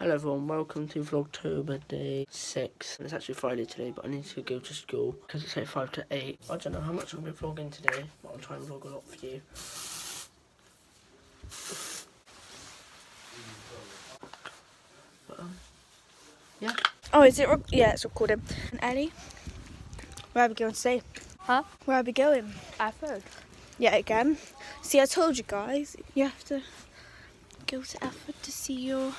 Hello everyone, welcome to Vlogtober day 6. It's actually Friday today, but I need to go to school because it's like 5 to 8. I don't know how much I'm going to be vlogging today, but I'll try and vlog a lot for you. But, yeah. Oh, is it? Yeah, it's recording. And Ellie, where are we going today? Huh? Where are we going? Efford. Yeah, again. See, I told you guys, you have to go to Efford to see your...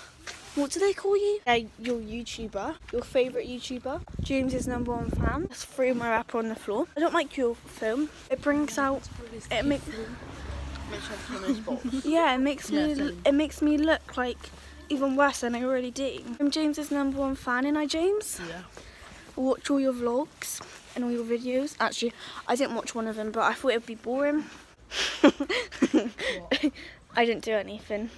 What do they call you? Your YouTuber, your favourite YouTuber, James's #1 fan. Just threw my wrapper on the floor. I don't like your film. It brings out. It makes. Yeah, it makes me look like even worse than I already do. I'm James's #1 fan, and I James. Yeah. I watch all your vlogs and all your videos. Actually, I didn't watch one of them, but I thought it would be boring. I didn't do anything.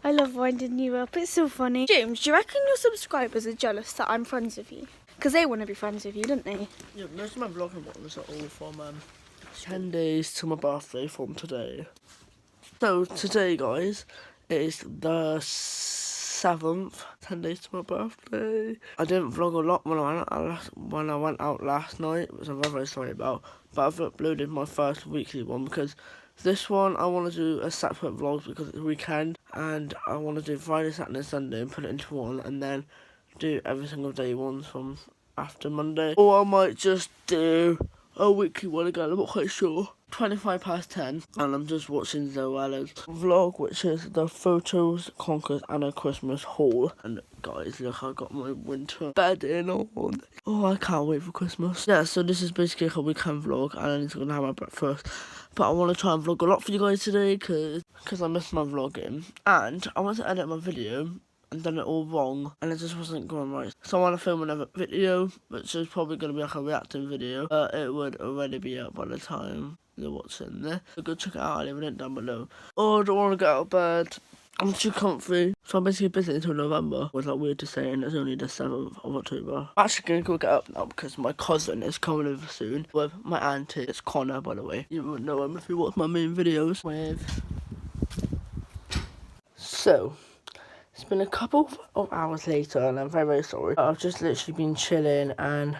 I love winding you up, it's so funny. James, do you reckon your subscribers are jealous that I'm friends with you? Because they want to be friends with you, don't they? Yeah, most of my vlogging ones are all from 10 days to my birthday from today. So today, guys, is the 7th, 10 days to my birthday. I didn't vlog a lot when I went out last night, which I'm very sorry about, but I've uploaded my first weekly one because this one I want to do a separate vlog because it's weekend, and I want to do Friday, Saturday, Sunday and put it into one, and then do every single day ones from after Monday. Or I might just do a weekly one again, I'm not quite sure. 10:25, and I'm just watching Zoella's vlog, which is the photos, conkers and a Christmas haul. And guys, look, I got my winter bedding on. Oh, I can't wait for Christmas. Yeah, so this is basically a weekend vlog, and I need to go and have my breakfast. But I want to try and vlog a lot for you guys today, because I missed my vlogging. And I want to edit my video and done it all wrong, and it just wasn't going right. So I want to film another video, which is probably going to be like a reacting video. It would already be up by the time you're watching this. So go check it out, I'll leave a link down below. Oh, I don't want to get out of bed. I'm too comfy. So I'm basically busy until November. It was like weird to say, and it's only the 7th of October. I'm actually going to go get up now because my cousin is coming over soon with my auntie. It's Connor, by the way. You wouldn't know him if you watch my main videos with. So it's been a couple of hours later, and I'm very, very sorry. I've just literally been chilling and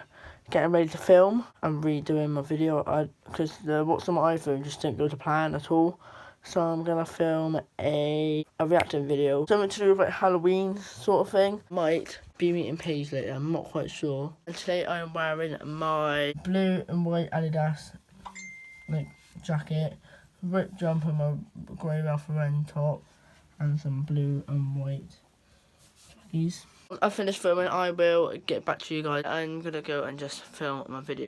getting ready to film and redoing my video. Because what's on my iPhone just didn't go to plan at all. So I'm going to film a reacting video. Something to do with like Halloween sort of thing. Might be meeting Paige later, I'm not quite sure. And today I am wearing my blue and white Adidas jacket, ripped jumper, my grey Ralph Lauren top, and some blue and white jackies. Once I finish filming, I will get back to you guys. I'm gonna go and just film my video.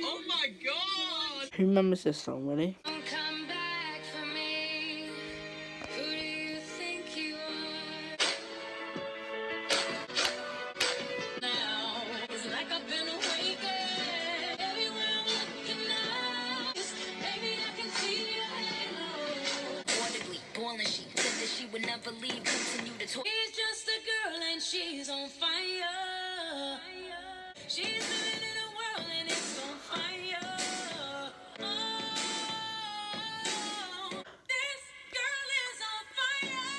Oh my god! Who remembers this song, really? Never leave, continue to talk. She's just a girl and she's on fire. She's living in a world and it's on fire. Oh, this girl is on fire.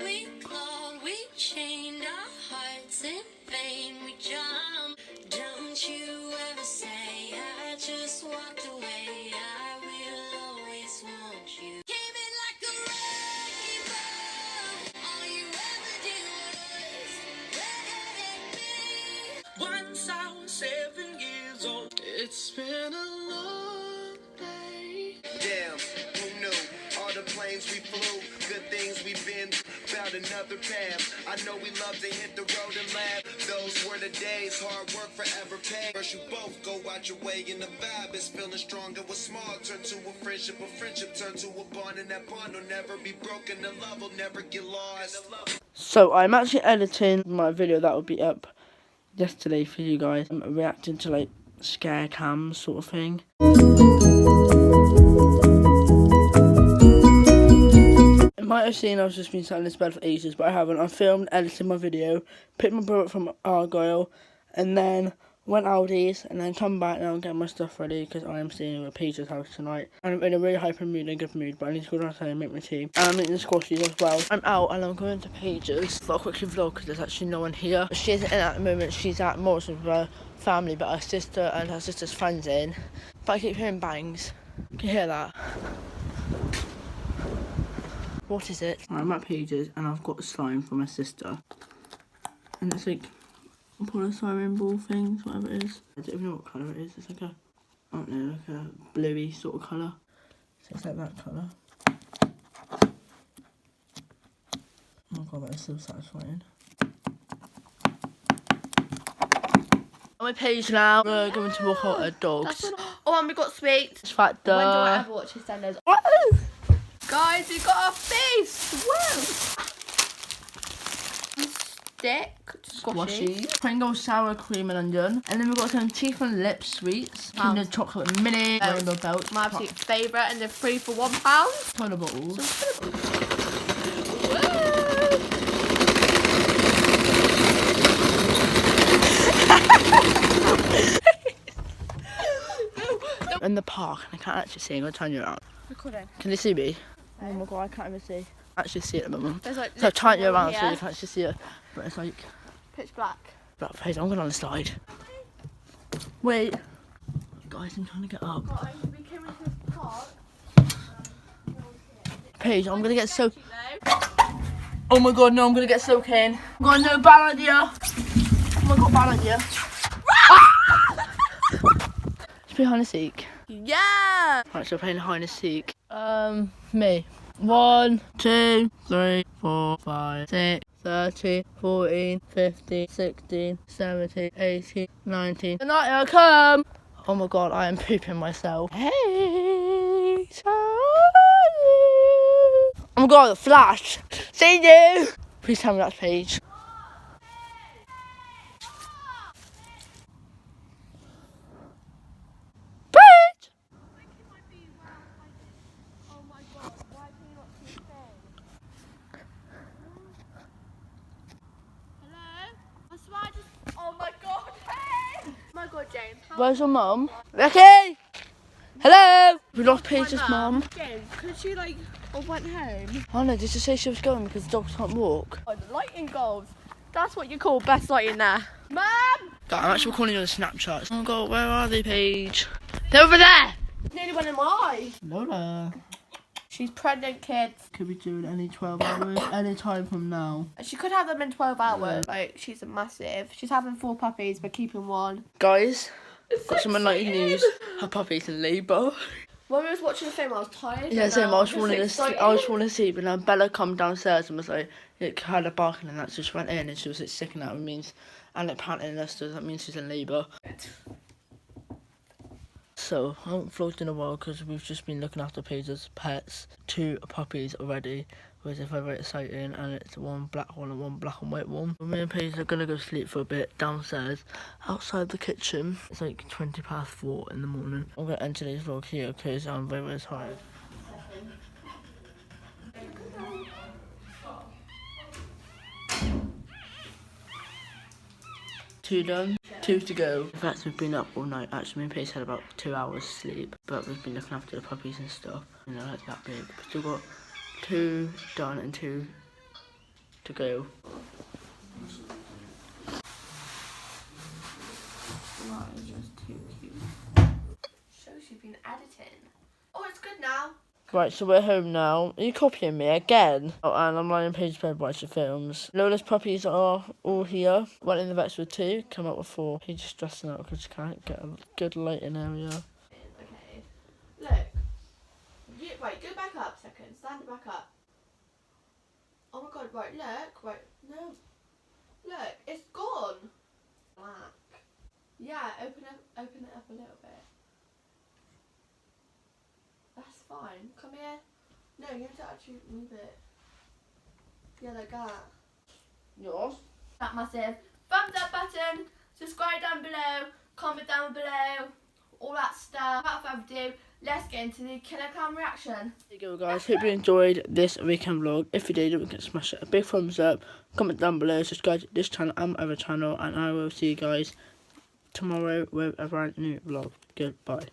We clawed, we chained our hearts in vain. We jumped. Don't you ever say I just walked away. I will always want you. Once I was 7 years old. It's been a long day. Damn, who knew? All the planes we flew, good things we've been, found another path. I know we love to hit the road and laugh. Those were the days, hard work forever paid. First you both go out your way, and the vibe is feeling stronger. What's small turn to a friendship turn to a bond, and that bond will never be broken. The love will never get lost. So I'm actually editing my video that will be up yesterday for you guys. I'm reacting to like scare cams sort of thing. It might have seen I've just been sat in this bed for ages, but I haven't. I filmed, edited my video, picked my brother up from Argyle, and then went Aldi's, and then come back now and get my stuff ready because I am staying at Paige's house tonight. And I'm in a really hyper mood and good mood, but I need to go downstairs and make my tea. And I'm eating the squashies as well. I'm out and I'm going to Paige's. I'll quickly vlog because there's actually no one here. She isn't in at the moment. She's at Morrison with her family, but her sister and her sister's friends in. But I keep hearing bangs. Can you hear that? What is it? I'm at Paige's and I've got slime for my sister. And it's like polystyrene ball things, whatever it is. I don't even know what colour it is. It's like a, I don't know, like a bluey sort of colour. So it's like that colour. Oh god, that is so satisfying. I'm at Paige now. We're going to walk out our dogs. Oh, and we got sweets. It's fact, When do I ever watch his standards? Guys, we got our feast! Woo! Stick, squashy. Pringle sour cream and onion. And then we've got some teeth and lip sweets. Kinder chocolate mini. Rainbow belt. My absolute favourite, and they're free for £1. Toilet bottles. In the park, and I can't actually see. I'm gonna turn you around. Recording. Can you see me? Oh my god, I can't even see. Actually see it at the moment. There's like So I turn you around so here. you can actually see it. But it's like Pitch black. black face. I'm going on the slide. Wait. Guys, I'm trying to get up. Guys, we came into the park. Paige, I'm gonna get so. Oh my god, no, I'm gonna get soaking. Oh my god, no, bad idea. Oh my god, bad idea. Let's play hide and seek. Yeah! Right, so we're playing hide and seek. Me. 1, 2, 3, 4, 5, 6, 13, 14, 15, 16, 17, 18, 19. The night will come. Oh my god, I am pooping myself. Hey, oh my god, the flash. See you. Please tell me that's Paige. Paige! Oh my god, hey! Oh my god, James. Where's your mum? Becky! Hello! We lost Paige's mum. James, could she like, or went home? Oh no, did you say she was going because the dogs can't walk? Oh, the lighting goals. That's what you call best lighting there. Mum! God, I'm actually recording you on Snapchat. Oh my god, where are they, Paige? They're over there! Nearly went in my eye. Lola. She's pregnant, kids. Could be doing any 12 hours, any time from now. She could have them in 12 hours. Like, she's a massive. She's having 4 puppies, but keeping 1. Guys, got some exciting news. Her puppy's in labour. When we was watching the film, I was tired. Yeah, same. I was falling asleep. excited. I was falling asleep, and then Bella come downstairs and was like, it had a barking and that, so she went in and she was like sticking out. It means, and like panting and so that means she's in labour. So I haven't vlogged in a while because we've just been looking after Paige's pets. 2 puppies already, which is very exciting, and it's one black one and one black and white one. Me and Paige are gonna go sleep for a bit downstairs, outside the kitchen. It's like 4:20 in the morning. I'm gonna end today's vlog here because I'm very tired. Two done, 2 to go. In fact, we've been up all night. Actually, me and Paige had about 2 hours sleep, but we've been looking after the puppies and stuff. You know, like that big. We've still got 2 done and 2 to go. That is just too cute. Shows you've been editing. Oh, it's good now. Right, so we're home now. Are you copying me again? Oh, and I'm lying in Paige's bed watching films. Lola's puppies are all here. Went in the vets with 2, come out with 4. He's just stressing out because she can't get a good lighting area. Okay. Look. Right, go back up a second. Stand back up. Oh my god, right, look. Right, no. Look, it's gone. Black. Yeah, open it up a little bit. That's fine. Come here. No, you have to actually move it. Yeah, like that. Yours? That massive thumbs up button. Subscribe down below. Comment down below. all that stuff. Without further ado, let's get into the killer clown reaction. There you go, guys. Hope you enjoyed this weekend vlog. If you did, don't forget to smash it a big thumbs up, comment down below, subscribe to this channel and my other channel, and I will see you guys tomorrow with a brand new vlog. Goodbye.